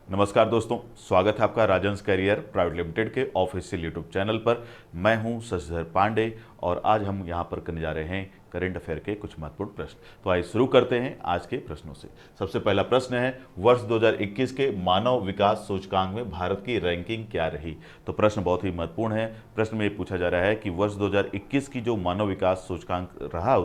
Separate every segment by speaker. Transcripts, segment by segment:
Speaker 1: नमस्कार दोस्तों, स्वागत है आपका राजंस कैरियर प्राइवेट लिमिटेड के ऑफिशियल यूट्यूब चैनल पर। मैं हूं शशिधर पांडे और आज हम यहां पर करने जा रहे हैं करंट अफेयर के कुछ महत्वपूर्ण प्रश्न। तो आइए शुरू करते हैं आज के प्रश्नों से। सबसे पहला प्रश्न है, वर्ष 2021 के मानव विकास सूचकांक में भारत की रैंकिंग क्या रही। तो प्रश्न बहुत ही महत्वपूर्ण है। प्रश्न में ये पूछा जा रहा है कि वर्ष 2021 की जो मानव विकास सूचकांक रहा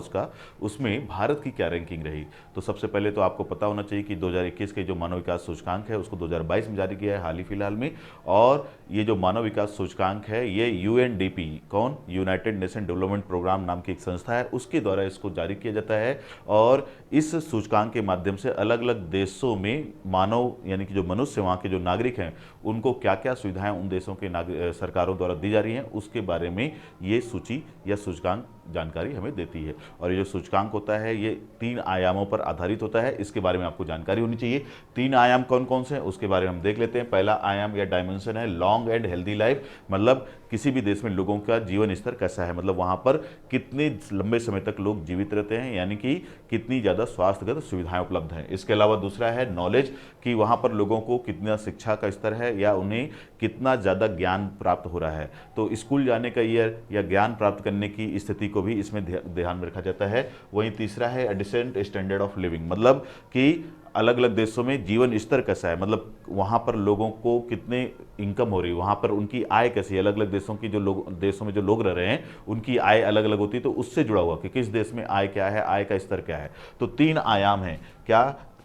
Speaker 1: उसमें भारत की क्या रैंकिंग रही। तो सबसे पहले तो आपको पता होना चाहिए कि 2021 के जो मानव विकास सूचकांक है उसको 2022 में जारी किया है हाल ही फिलहाल में। और ये जो मानव विकास सूचकांक है ये यूएनडीपी, कौन, यूनाइटेड नेशन डेवलपमेंट प्रोग्राम नाम की एक संस्था है, उसके द्वारा इसको जारी किया जाता है। और इस सूचकांक के माध्यम से अलग अलग देशों में मानव यानी कि जो मनुष्य, वहाँ के जो नागरिक हैं, उनको क्या क्या सुविधाएं उन देशों के सरकारों द्वारा दी जा रही हैं उसके बारे में ये सूची या सूचकांक जानकारी हमें देती है। और ये जो सूचकांक होता है ये 3 आयामों पर आधारित होता है, इसके बारे में आपको जानकारी होनी चाहिए। 3 आयाम कौन कौन से हैं उसके बारे में हम देख लेते हैं। पहला आयाम या डायमेंशन है लॉन्ग एंड हेल्दी लाइफ, मतलब किसी भी देश में लोगों का जीवन स्तर कैसा है, मतलब वहाँ पर कितने लंबे समय तक लोग जीवित रहते हैं, यानी कि कितनी ज़्यादा स्वास्थ्यगत सुविधाएं उपलब्ध हैं। इसके अलावा दूसरा है नॉलेज, कि वहाँ पर लोगों को कितना शिक्षा का स्तर है या उन्हें कितना ज़्यादा ज्ञान प्राप्त हो रहा है। तो स्कूल जाने का ईयर या ज्ञान प्राप्त करने की स्थिति को भी इसमें ध्यान में रखा जाता है। वहीं तीसरा है डिसेंट स्टैंडर्ड ऑफ लिविंग, मतलब कि अलग अलग देशों में जीवन स्तर कैसा है, मतलब वहाँ पर लोगों को कितने इनकम हो रही है, वहाँ पर उनकी आय कैसी है। अलग अलग देशों की जो लोग देशों में जो लोग रह रहे हैं उनकी आय अलग अलग होती है, तो उससे जुड़ा हुआ कि किस देश में आय क्या है, आय का स्तर क्या है। तो 3 आयाम हैं क्या,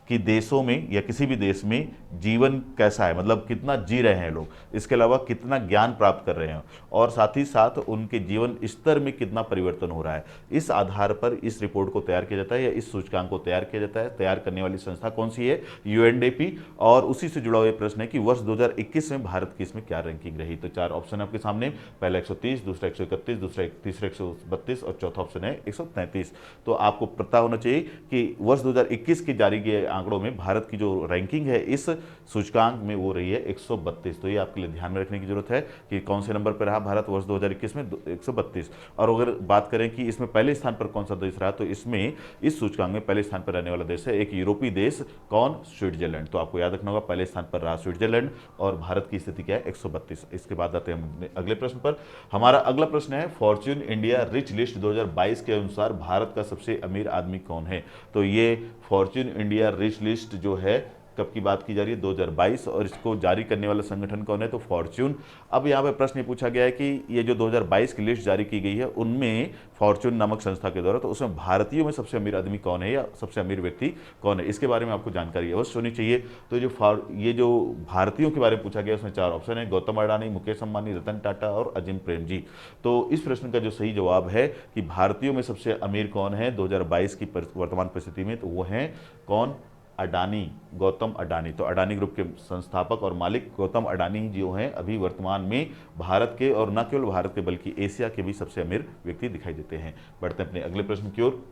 Speaker 1: कि देशों में या किसी भी देश में जीवन कैसा है, मतलब कितना जी रहे हैं लोग, इसके अलावा कितना ज्ञान प्राप्त कर रहे हैं और साथ ही साथ उनके जीवन स्तर में कितना परिवर्तन हो रहा है। इस आधार पर इस रिपोर्ट को तैयार किया जाता है या इस सूचकांक को तैयार किया जाता है। तैयार करने वाली संस्था कौन सी है, यूएनडीपी। और उसी से जुड़ा हुआ प्रश्न है कि वर्ष 2021 में भारत की इसमें क्या रैंकिंग रही। तो 4 ऑप्शन आपके सामने, पहला 130, दूसरा 131, दूसरा तीसरा 132 और चौथा ऑप्शन है 133। तो आपको पता होना चाहिए कि वर्ष 2021 के जारी किए आंकड़ों में भारत की जो रैंकिंग है इस सूचकांक में वो रही है 132। तो ये आपके लिए ध्यान में रखने की जरूरत है कि कौन से नंबर पर रहा भारत वर्ष 2021 में, 132। और अगर बात करें कि इसमें पहले स्थान पर कौन सा देश रहा, तो इसमें इस सूचकांक में पहले स्थान पर रहने वाला देश है एक यूरोपीय देश, कौन, स्विट्जरलैंड। तो आपको याद रखना होगा पहले स्थान पर रहा स्विट्जरलैंड और भारत की स्थिति क्या है, 132। इसके बाद आते हैं हम अगले प्रश्न पर। हमारा अगला प्रश्न है, फॉर्च्यून इंडिया रिच लिस्ट 2022 के अनुसार भारत का सबसे अमीर आदमी कौन है। तो ये फॉर्च्यून इंडिया रिच लिस्ट जो है कब की बात की जा रही है, 2022, और इसको जारी करने वाला संगठन कौन है, तो फॉर्च्यून। अब यहाँ पे प्रश्न ये पूछा गया है कि ये जो 2022 की लिस्ट जारी की गई है उनमें फॉर्च्यून नामक संस्था के द्वारा, तो उसमें भारतीयों में सबसे अमीर आदमी कौन है या सबसे अमीर व्यक्ति कौन है, इसके बारे में आपको जानकारी अवश्य होनी चाहिए। तो ये जो भारतीयों के बारे में पूछा गया उसमें 4 ऑप्शन है, गौतम अडानी, मुकेश अंबानी, रतन टाटा और अजिम प्रेम जी। तो इस प्रश्न का जो सही जवाब है कि भारतीयों में सबसे अमीर कौन है 2022 की वर्तमान परिस्थिति में, तो वो है कौन, अडानी, गौतम अडानी। तो अडानी ग्रुप के संस्थापक और मालिक गौतम अडानी जो हैं अभी वर्तमान में भारत के, और न केवल भारत के बल्कि एशिया के भी सबसे अमीर व्यक्ति दिखाई देते हैं। बढ़ते हैं अपने अगले प्रश्न की ओर।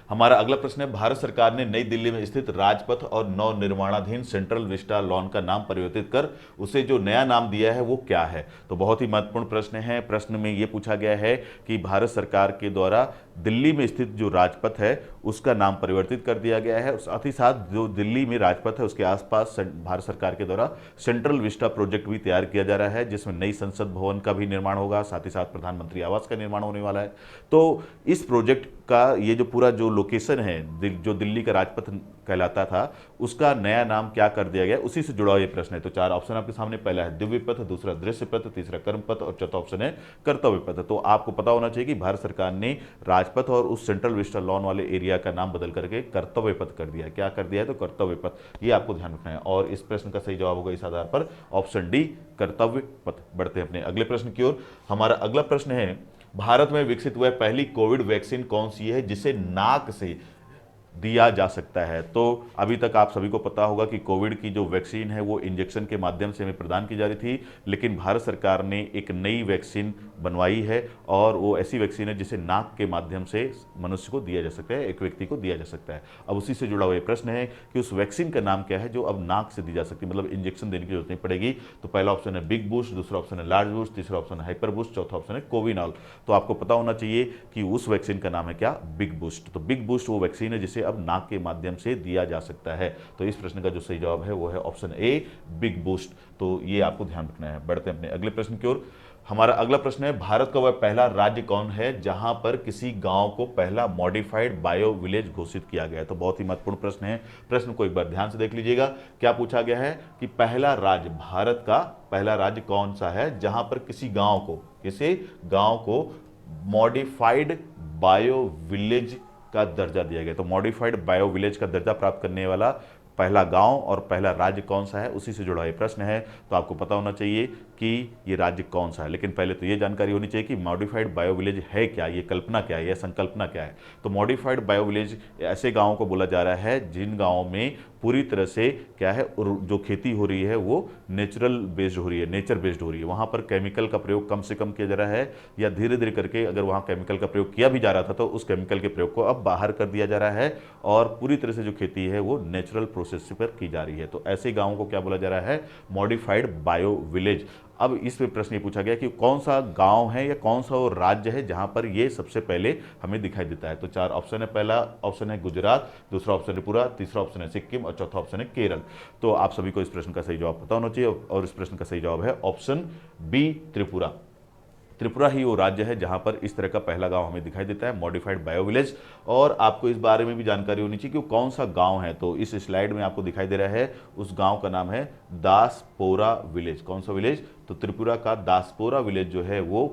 Speaker 1: हमारा अगला प्रश्न है, भारत सरकार ने नई दिल्ली में स्थित राजपथ और नव निर्माणाधीन सेंट्रल विस्टा लॉन का नाम परिवर्तित कर उसे जो नया नाम दिया है वो क्या है। तो बहुत ही महत्वपूर्ण प्रश्न है। प्रश्न में यह पूछा गया है कि भारत सरकार के द्वारा दिल्ली में स्थित जो राजपथ है उसका नाम परिवर्तित कर दिया गया है। साथ ही साथ जो दिल्ली में राजपथ है उसके आसपास भारत सरकार के द्वारा सेंट्रल विस्टा प्रोजेक्ट भी तैयार किया जा रहा है, जिसमें नई संसद भवन का भी निर्माण होगा, साथ ही साथ प्रधानमंत्री आवास का निर्माण होने वाला है। तो इस प्रोजेक्ट का ये जो पूरा जो लोकेशन है जो दिल्ली का राजपथ कहलाता था उसका नया नाम क्या कर दिया गया, उसी से जुड़ा हुआ ये प्रश्न है। तो 4 ऑप्शन आपके सामने, पहला है दिव्य पथ, दूसरा दृश्य पथ, तीसरा कर्म पथ और चौथा ऑप्शन है कर्तव्य पथ। तो आपको पता होना चाहिए कि भारत सरकार ने राजपथ और उस सेंट्रल विस्टा लॉन वाले एरिया का नाम बदल करके कर्तव्य पथ कर दिया है। क्या कर दिया है, तो कर्तव्य पथ। ये आपको ध्यान रखना है और इस प्रश्न का सही जवाब होगा इस आधार पर ऑप्शन डी, कर्तव्य पथ। बढ़ते हैं अपने अगले प्रश्न की ओर। हमारा अगला प्रश्न है, भारत में विकसित हुआ पहली कोविड वैक्सीन कौन सी है जिसे नाक से दिया जा सकता है। तो अभी तक आप सभी को पता होगा कि कोविड की जो वैक्सीन है वो इंजेक्शन के माध्यम से हमें प्रदान की जा रही थी, लेकिन भारत सरकार ने एक नई वैक्सीन बनवाई है और वो ऐसी वैक्सीन है जिसे नाक के माध्यम से मनुष्य को दिया जा सकता है, एक व्यक्ति को दिया जा सकता है। अब उसी से जुड़ा हुआ ये प्रश्न है कि उस वैक्सीन का नाम क्या है जो अब नाक से दी जा सकती है, मतलब इंजेक्शन देने की जरूरत नहीं पड़ेगी। तो पहला ऑप्शन है बिग बूस्ट, दूसरा ऑप्शन है लार्ज बूस्ट, तीसरा ऑप्शन है हाइपर बूस्ट, चौथा ऑप्शन है कोविनॉल। तो आपको पता होना चाहिए कि उस वैक्सीन का नाम है क्या, बिग बूस्ट। तो बिग बूस्ट वो वैक्सीन है जिसे अब नाक के माध्यम से दिया जा सकता है। तो इस प्रश्न का जो सही जवाब है वो है ऑप्शन ए, बिग बूस्ट। तो ये आपको ध्यान रखना है। बढ़ते हैं अपने अगले प्रश्न की ओर। हमारा अगला प्रश्न है, भारत का वह पहला राज्य कौन है जहां पर किसी गांव को पहला मॉडिफाइड बायो विलेज घोषित किया गया है? तो बहुत ही महत्वपूर्ण प्रश्न है। प्रश्न को एक बार ध्यान से देख लीजिएगा। क्या पूछा गया है कि पहला राज्य, भारत का पहला राज्य कौन सा है जहां पर किसी गांव को मॉडिफाइड बायो विलेज का दर्जा दिया गया? तो मॉडिफाइड बायो विलेज का दर्जा प्राप्त करने वाला पहला गांव और पहला राज्य कौन सा है, उसी से जुड़ा ये प्रश्न है। तो आपको पता होना चाहिए कि ये राज्य कौन सा है, लेकिन पहले तो ये जानकारी होनी चाहिए कि मॉडिफाइड बायो विलेज है क्या, ये कल्पना क्या है, यह संकल्पना क्या है। तो मॉडिफाइड बायो विलेज ऐसे गांवों को बोला जा रहा है जिन गांवों में पूरी तरह से क्या है, जो खेती हो रही है वो नेचुरल बेस्ड हो रही है, नेचर बेस्ड हो रही है। वहाँ पर केमिकल का प्रयोग कम से कम किया जा रहा है, या धीरे धीरे करके अगर वहाँ केमिकल का प्रयोग किया भी जा रहा था तो उस केमिकल के प्रयोग को अब बाहर कर दिया जा रहा है और पूरी तरह से जो खेती है वो नेचुरल प्रोसेस पर की जा रही है। तो ऐसे गाँवों को क्या बोला जा रहा है? Modified bio village. अब इस पे प्रश्न ये पूछा गया कि कौन सा गांव है या कौन सा वो राज्य है जहां पर ये सबसे पहले हमें दिखाई देता है? तो चार ऑप्शन है। पहला ऑप्शन है गुजरात, दूसरा ऑप्शन है त्रिपुरा, तीसरा ऑप्शन है सिक्किम और चौथा ऑप्शन है केरल। तो आप सभी को इस प्रश्न का सही जवाब पता होना चाहिए और इस प्रश्न का सही जवाब है ऑप्शन बी, त्रिपुरा। त्रिपुरा ही वो राज्य है जहां पर इस तरह का पहला गांव हमें दिखाई देता है, मॉडिफाइड बायो विलेज। और आपको इस बारे में भी जानकारी होनी चाहिए कि वो कौन सा गांव है। तो इस स्लाइड में आपको दिखाई दे रहा है, उस गांव का नाम है दासपोरा विलेज। कौन सा विलेज? तो त्रिपुरा का दासपोरा विलेज जो है वो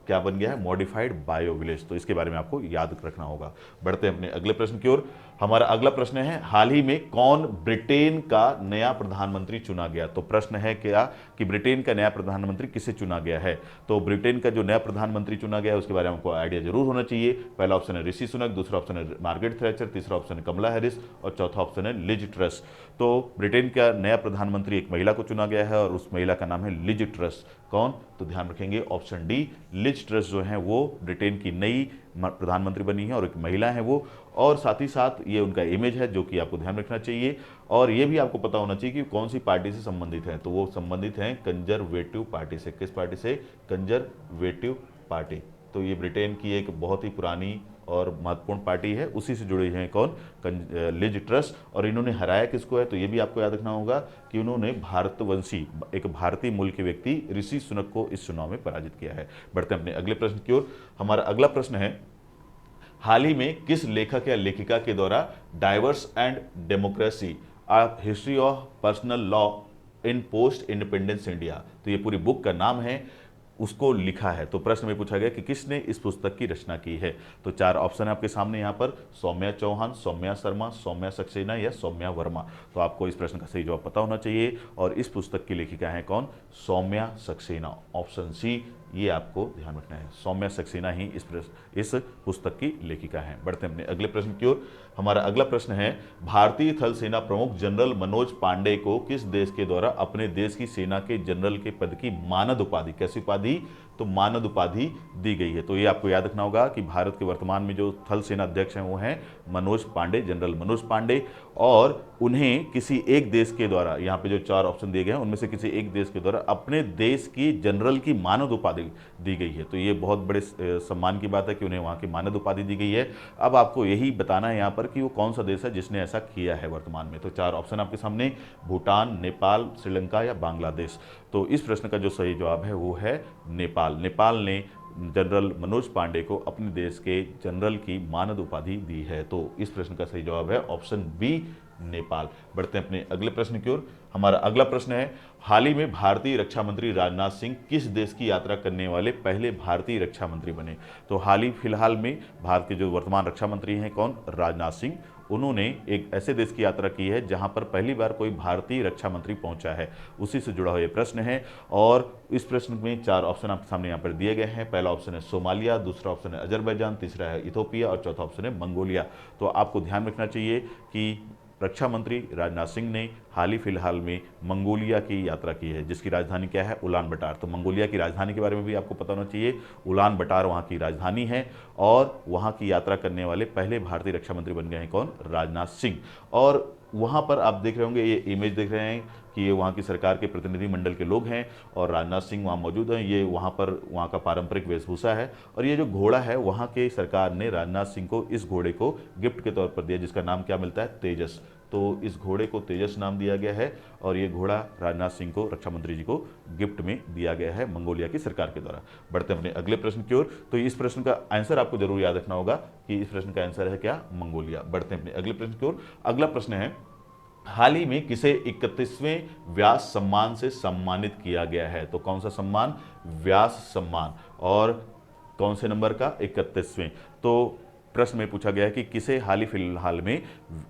Speaker 1: क्या बन गया है? Modified bio village. तो इसके बारे में आपको याद रखना होगा। बढ़ते हैं अपने अगले प्रश्न की ओर। हमारा अगला प्रश्न है, हाल ही में कौन ब्रिटेन का नया प्रधानमंत्री चुना गया? तो प्रश्न है क्या कि ब्रिटेन का नया प्रधानमंत्री किसे चुना गया है? तो ब्रिटेन का जो नया प्रधानमंत्री चुना गया है उसके बारे में आपको आइडिया जरूर होना चाहिए। पहला ऑप्शन है ऋषि सुनक, दूसरा ऑप्शन है मार्गरेट थैचर, तीसरा ऑप्शन है कमला हैरिस और चौथा ऑप्शन है लिज ट्रस। तो ब्रिटेन का नया प्रधानमंत्री एक महिला को चुना गया है और उस महिला का नाम है लिज ट्रस। कौन? तो ध्यान रखेंगे ऑप्शन डी, लिज ट्रस जो है वो ब्रिटेन की नई प्रधानमंत्री बनी है और एक महिला है वो। और साथ ही साथ ये उनका इमेज है जो कि आपको ध्यान रखना चाहिए। और ये भी आपको पता होना चाहिए कि कौन सी पार्टी से संबंधित है। तो वो संबंधित हैं कंजर्वेटिव पार्टी से। किस पार्टी से? Conservative party. तो ये ब्रिटेन की एक बहुत ही पुरानी और महत्वपूर्ण पार्टी है, उसी से जुड़े हैं कौन? Liz Truss. और इन्होंने हराया किसको है? तो ये भी आपको याद रखना होगा कि उन्होंने भारतवंशी, एक भारतीय मूल के व्यक्ति ऋषि सुनक को इस चुनाव में पराजित किया है। बढ़ते हैं अपने अगले प्रश्न की ओर। हमारा अगला प्रश्न है, हाल ही में किस लेखक या लेखिका के द्वारा diverse and democracy a history of personal law in post independence India, तो ये पूरी बुक का नाम है, उसको लिखा है? तो प्रश्न में पूछा गया कि किसने इस पुस्तक की रचना की है? तो चार ऑप्शन है आपके सामने यहाँ पर, सौम्या चौहान, सौम्या शर्मा, सौम्या सक्सेना या सौम्या वर्मा। तो आपको इस प्रश्न का सही जवाब पता होना चाहिए और इस पुस्तक की लेखिका है कौन? सौम्या सक्सेना। ऑप्शन सी, ये आपको ध्यान रखना है, सौम्या सक्सेना ही इस पुस्तक की लेखिका है। बढ़ते हैं अपने अगले प्रश्न की ओर। हमारा अगला प्रश्न है, भारतीय थल सेना प्रमुख जनरल मनोज पांडे को किस देश के द्वारा अपने देश की सेना के जनरल के पद की मानद उपाधि, कैसी उपाधि? तो मानद उपाधि दी गई है। तो ये आपको याद रखना होगा कि भारत के वर्तमान में जो थल सेना अध्यक्ष हैं वो हैं मनोज पांडे, जनरल मनोज पांडे। और उन्हें किसी एक देश के द्वारा, यहाँ पे जो चार ऑप्शन दिए गए हैं उनमें से किसी एक देश के द्वारा अपने देश की जनरल की मानद उपाधि दी गई है। तो ये बहुत बड़े सम्मान की बात है कि उन्हें वहाँ की मानद उपाधि दी गई है। अब आपको यही बताना है यहाँ पर कि वो कौन सा देश है जिसने ऐसा किया है वर्तमान में। तो चार ऑप्शन आपके सामने, भूटान, नेपाल, श्रीलंका या बांग्लादेश। तो इस प्रश्न का जो सही जवाब है वो है नेपाल। नेपाल ने जनरल मनोज पांडे को अपने देश के जनरल की मानद उपाधि दी है। तो इस प्रश्न का सही जवाब है ऑप्शन बी, नेपाल। बढ़ते हैं अपने अगले प्रश्न की ओर। हमारा अगला प्रश्न है, हाल ही में भारतीय रक्षा मंत्री राजनाथ सिंह किस देश की यात्रा करने वाले पहले भारतीय रक्षा मंत्री बने? तो हाल ही फिलहाल में भारत के जो वर्तमान रक्षा मंत्री हैं कौन? राजनाथ सिंह। उन्होंने एक ऐसे देश की यात्रा की है जहां पर पहली बार कोई भारतीय रक्षा मंत्री पहुंचा है, उसी से जुड़ा हुआ ये प्रश्न है। और इस प्रश्न में चार ऑप्शन आपके सामने यहाँ पर दिए गए हैं। पहला ऑप्शन है सोमालिया, दूसरा ऑप्शन है अजरबैजान, तीसरा है इथोपिया और चौथा ऑप्शन है मंगोलिया। तो आपको ध्यान रखना चाहिए कि रक्षा मंत्री राजनाथ सिंह ने हाल ही फिलहाल में मंगोलिया की यात्रा की है, जिसकी राजधानी क्या है? उलान बटार। तो मंगोलिया की राजधानी के बारे में भी आपको पता होना चाहिए, उलान बटार वहाँ की राजधानी है। और वहाँ की यात्रा करने वाले पहले भारतीय रक्षा मंत्री बन गए हैं कौन? राजनाथ सिंह। और वहाँ पर आप देख रहे होंगे, ये इमेज देख रहे हैं कि ये वहाँ की सरकार के प्रतिनिधिमंडल के लोग हैं और राजनाथ सिंह वहाँ मौजूद हैं। ये वहाँ पर वहाँ का पारंपरिक वेशभूषा है और ये जो घोड़ा है वहाँ के सरकार ने राजनाथ सिंह को इस घोड़े को गिफ्ट के तौर पर दिया, जिसका नाम क्या मिलता है, तेजस। तो इस घोड़े को तेजस नाम दिया गया है और ये घोड़ा राजनाथ सिंह को, रक्षा मंत्री जी को गिफ्ट में दिया गया है मंगोलिया की सरकार के द्वारा। बढ़ते हैं अपने अगले प्रश्न की ओर। तो इस प्रश्न का आंसर आपको जरूर याद रखना होगा कि इस प्रश्न का आंसर है क्या, मंगोलिया। बढ़ते हैं अपने अगले प्रश्न की ओर। अगला प्रश्न है, हाल ही में किसे 31वें व्यास सम्मान से सम्मानित किया गया है? तो कौन सा सम्मान, व्यास सम्मान, और कौन से नंबर का, 31वें। तो प्रश्न में पूछा गया है कि किसे हाल ही फिलहाल में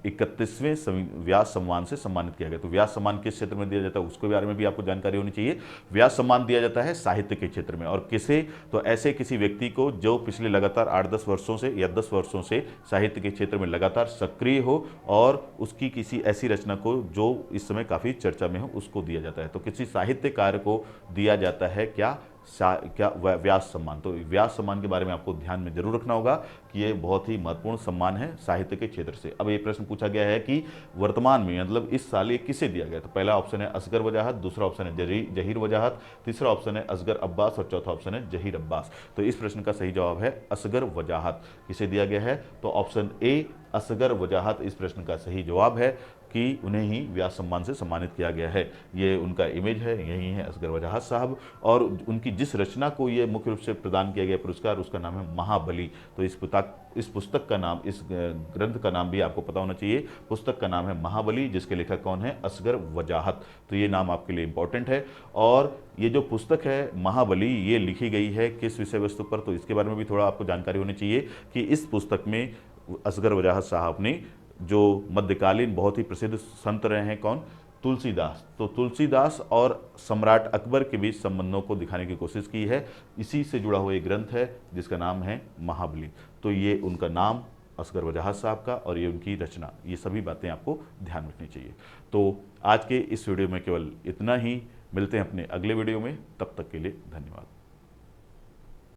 Speaker 1: 31वें व्यास सम्मान से सम्मानित किया गया। तो व्यास सम्मान किस क्षेत्र में दिया जाता है उसके बारे में भी आपको जानकारी होनी चाहिए। व्यास सम्मान दिया जाता है साहित्य के क्षेत्र में, और किसे, तो ऐसे किसी व्यक्ति को जो पिछले लगातार 8-10 वर्षों से या 10 वर्षों से साहित्य के क्षेत्र में लगातार सक्रिय हो और उसकी किसी ऐसी रचना को जो इस समय काफ़ी चर्चा में हो उसको दिया जाता है। तो किसी साहित्यकार को दिया जाता है क्या व्यास सम्मान। तो व्यास सम्मान के बारे में आपको ध्यान में जरूर रखना होगा कि ये बहुत ही महत्वपूर्ण सम्मान है साहित्य के क्षेत्र से। अब ये प्रश्न पूछा गया है कि वर्तमान में, मतलब इस साल ये किसे दिया गया। तो पहला ऑप्शन है असगर वजाहत, दूसरा ऑप्शन है जहीर वजाहत, तीसरा ऑप्शन है असगर अब्बास और चौथा ऑप्शन है जहीर अब्बास। तो इस प्रश्न का सही जवाब है असगर वजाहत। किसे दिया गया है, तो ऑप्शन ए असगर वजाहत इस प्रश्न का सही जवाब है कि उन्हें ही व्यास सम्मान से सम्मानित किया गया है। ये उनका इमेज है, यही है असगर वजाहत साहब, और उनकी जिस रचना को ये मुख्य रूप से प्रदान किया गया पुरस्कार उसका नाम है महाबली। तो इस पुस्तक का नाम, इस ग्रंथ का नाम भी आपको पता होना चाहिए। पुस्तक का नाम है महाबली, जिसके लेखक कौन है, असगर वजाहत। तो ये नाम आपके लिए इंपॉर्टेंट है। और ये जो पुस्तक है महाबली, ये लिखी गई है किस विषय वस्तु पर, तो इसके बारे में भी थोड़ा आपको जानकारी होनी चाहिए कि इस पुस्तक में असगर वजाहत साहब ने जो मध्यकालीन बहुत ही प्रसिद्ध संत रहे हैं, कौन, तुलसीदास। तो तुलसीदास और सम्राट अकबर के बीच संबंधों को दिखाने की कोशिश की है। इसी से जुड़ा हुआ एक ग्रंथ है जिसका नाम है महाबली। तो ये उनका नाम असगर वजाहत साहब का और ये उनकी रचना, ये सभी बातें आपको ध्यान रखनी चाहिए। तो आज के इस वीडियो में केवल इतना ही। मिलते हैं अपने अगले वीडियो में, तब तक के लिए धन्यवाद।